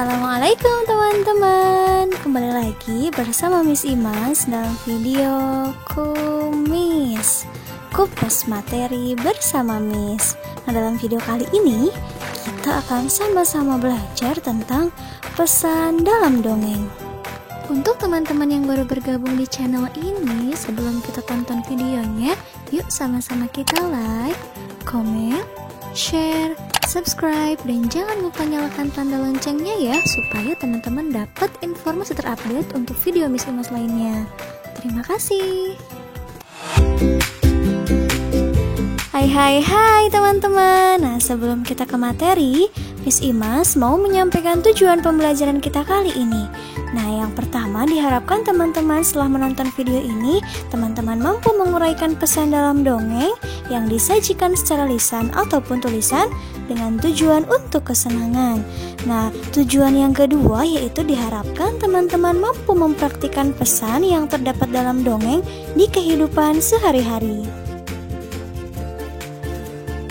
Assalamualaikum teman-teman. Kembali lagi bersama Miss Imas dalam video Kupas materi bersama Miss. Nah, dalam video kali ini kita akan sama-sama belajar tentang pesan dalam dongeng. Untuk teman-teman yang baru bergabung di channel ini, sebelum kita tonton videonya, yuk sama-sama kita like, komen, share, subscribe, dan jangan lupa nyalakan tanda loncengnya ya, supaya teman-teman dapat informasi terupdate untuk video Miss Imas lainnya. Terima kasih. Hai teman-teman. Nah, sebelum kita ke materi, Miss Imas mau menyampaikan tujuan pembelajaran kita kali ini. Nah, yang pertama, diharapkan teman-teman setelah menonton video ini, teman-teman mampu menguraikan pesan dalam dongeng yang disajikan secara lisan ataupun tulisan dengan tujuan untuk kesenangan. Nah, tujuan yang kedua yaitu diharapkan teman-teman mampu mempraktikkan pesan yang terdapat dalam dongeng di kehidupan sehari-hari.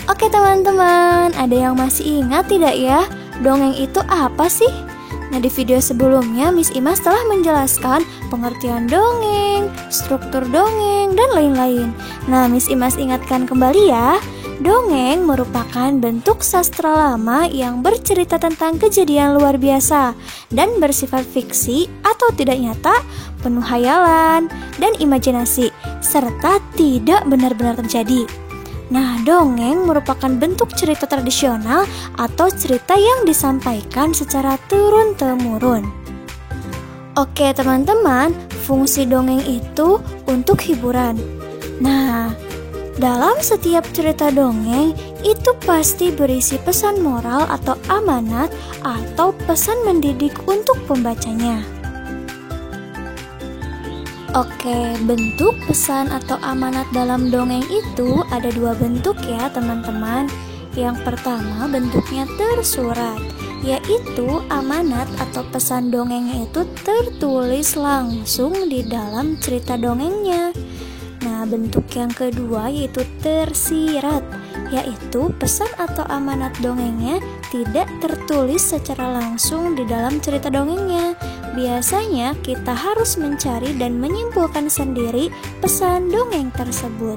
Oke teman-teman, ada yang masih ingat tidak ya, dongeng itu apa sih? Nah, di video sebelumnya Miss Imas telah menjelaskan pengertian dongeng, struktur dongeng, dan lain-lain. Nah, Miss Imas ingatkan kembali ya, dongeng merupakan bentuk sastra lama yang bercerita tentang kejadian luar biasa dan bersifat fiksi atau tidak nyata, penuh hayalan dan imajinasi, serta tidak benar-benar terjadi. Nah, dongeng merupakan bentuk cerita tradisional atau cerita yang disampaikan secara turun-temurun. Oke teman-teman, fungsi dongeng itu untuk hiburan. Nah, dalam setiap cerita dongeng itu pasti berisi pesan moral atau amanat atau pesan mendidik untuk pembacanya. Oke, bentuk pesan atau amanat dalam dongeng itu ada dua bentuk ya teman-teman. Yang pertama bentuknya tersurat, yaitu amanat atau pesan dongengnya itu tertulis langsung di dalam cerita dongengnya. Nah, bentuk yang kedua yaitu tersirat, yaitu pesan atau amanat dongengnya tidak tertulis secara langsung di dalam cerita dongengnya. Biasanya kita harus mencari dan menyimpulkan sendiri pesan dongeng tersebut.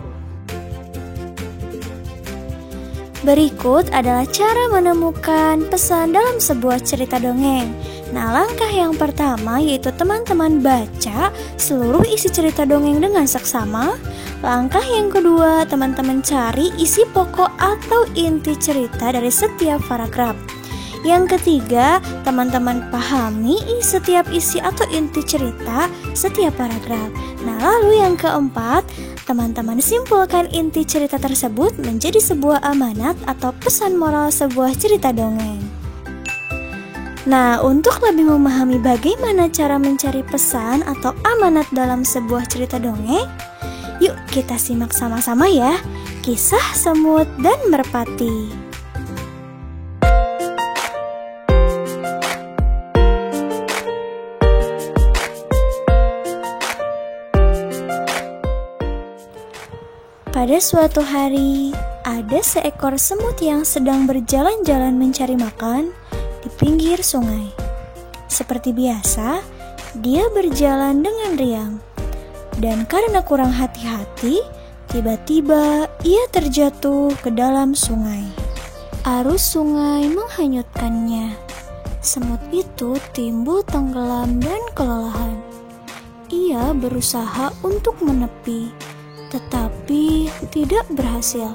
Berikut adalah cara menemukan pesan dalam sebuah cerita dongeng. Nah, langkah yang pertama yaitu teman-teman baca seluruh isi cerita dongeng dengan seksama. Langkah yang kedua, teman-teman cari isi pokok atau inti cerita dari setiap paragraf. Yang ketiga, teman-teman pahami setiap isi atau inti cerita setiap paragraf. Nah, lalu yang keempat, teman-teman simpulkan inti cerita tersebut menjadi sebuah amanat atau pesan moral sebuah cerita dongeng. Nah, untuk lebih memahami bagaimana cara mencari pesan atau amanat dalam sebuah cerita dongeng, yuk kita simak sama-sama ya, Kisah Semut dan Merpati. Pada suatu hari, ada seekor semut yang sedang berjalan-jalan mencari makan di pinggir sungai. Seperti biasa, dia berjalan dengan riang. Dan karena kurang hati-hati, tiba-tiba ia terjatuh ke dalam sungai. Arus sungai menghanyutkannya. Semut itu timbul tenggelam dan kelelahan. Ia berusaha untuk menepi, tetapi tidak berhasil.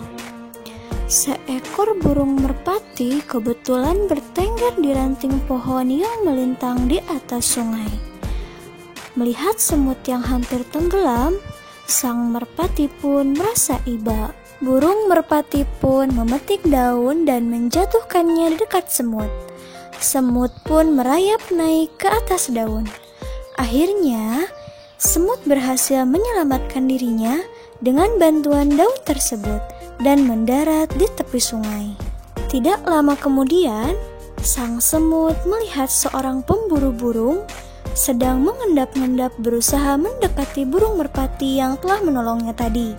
Seekor burung merpati kebetulan bertengger di ranting pohon yang melintang di atas sungai. Melihat semut yang hampir tenggelam, sang merpati pun merasa iba. Burung merpati pun memetik daun dan menjatuhkannya di dekat semut. Semut pun merayap naik ke atas daun. Akhirnya, semut berhasil menyelamatkan dirinya dengan bantuan daun tersebut dan mendarat di tepi sungai. Tidak lama kemudian, sang semut melihat seorang pemburu burung sedang mengendap-endap berusaha mendekati burung merpati yang telah menolongnya tadi.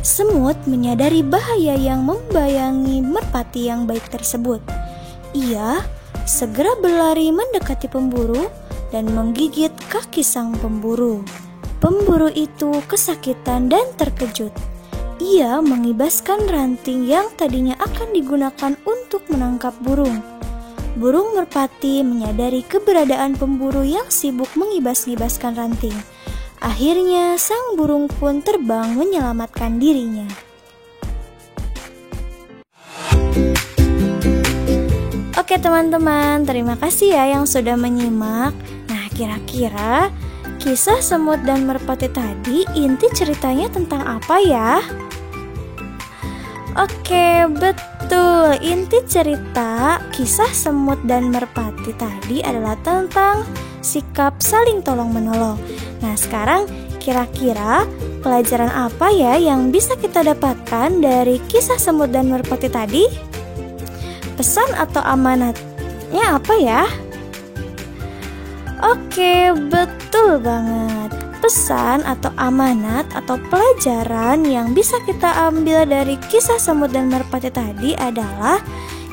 Semut menyadari bahaya yang membayangi merpati yang baik tersebut. Ia segera berlari mendekati pemburu dan menggigit kaki sang pemburu. Pemburu itu kesakitan dan terkejut. Ia mengibaskan ranting yang tadinya akan digunakan untuk menangkap burung. Burung merpati menyadari keberadaan pemburu yang sibuk mengibas-ngibaskan ranting. Akhirnya sang burung pun terbang menyelamatkan dirinya. Oke teman-teman, terima kasih ya yang sudah menyimak. Nah, kira-kira kisah semut dan merpati tadi inti ceritanya tentang apa ya? Oke, betul. Inti cerita kisah semut dan merpati tadi adalah tentang sikap saling tolong-menolong. Nah, sekarang kira-kira pelajaran apa ya yang bisa kita dapatkan dari kisah semut dan merpati tadi? Pesan atau amanatnya apa ya? Oke, betul banget. Pesan atau amanat atau pelajaran yang bisa kita ambil dari kisah semut dan merpati tadi adalah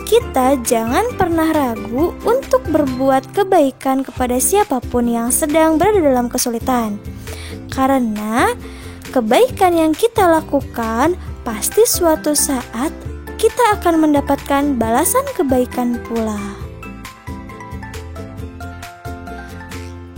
kita jangan pernah ragu untuk berbuat kebaikan kepada siapapun yang sedang berada dalam kesulitan. Karena kebaikan yang kita lakukan pasti suatu saat kita akan mendapatkan balasan kebaikan pula.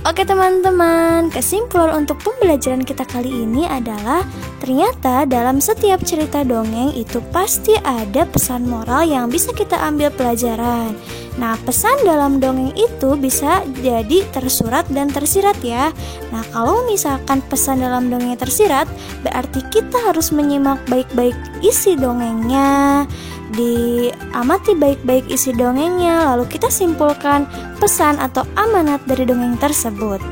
Oke teman-teman, kesimpulan untuk pembelajaran kita kali ini adalah ternyata dalam setiap cerita dongeng itu pasti ada pesan moral yang bisa kita ambil pelajaran. Nah, pesan dalam dongeng itu bisa jadi tersurat dan tersirat ya. Nah, kalau misalkan pesan dalam dongengnya tersirat, berarti kita harus menyimak baik-baik isi dongengnya, diamati baik-baik isi dongengnya, lalu kita simpulkan pesan atau amanat dari dongeng tersebut.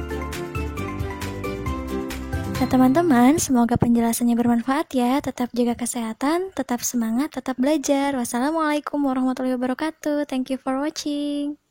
Nah teman-teman, semoga penjelasannya bermanfaat ya. Tetap jaga kesehatan, tetap semangat, tetap belajar. Wassalamualaikum warahmatullahi wabarakatuh. Thank you for watching.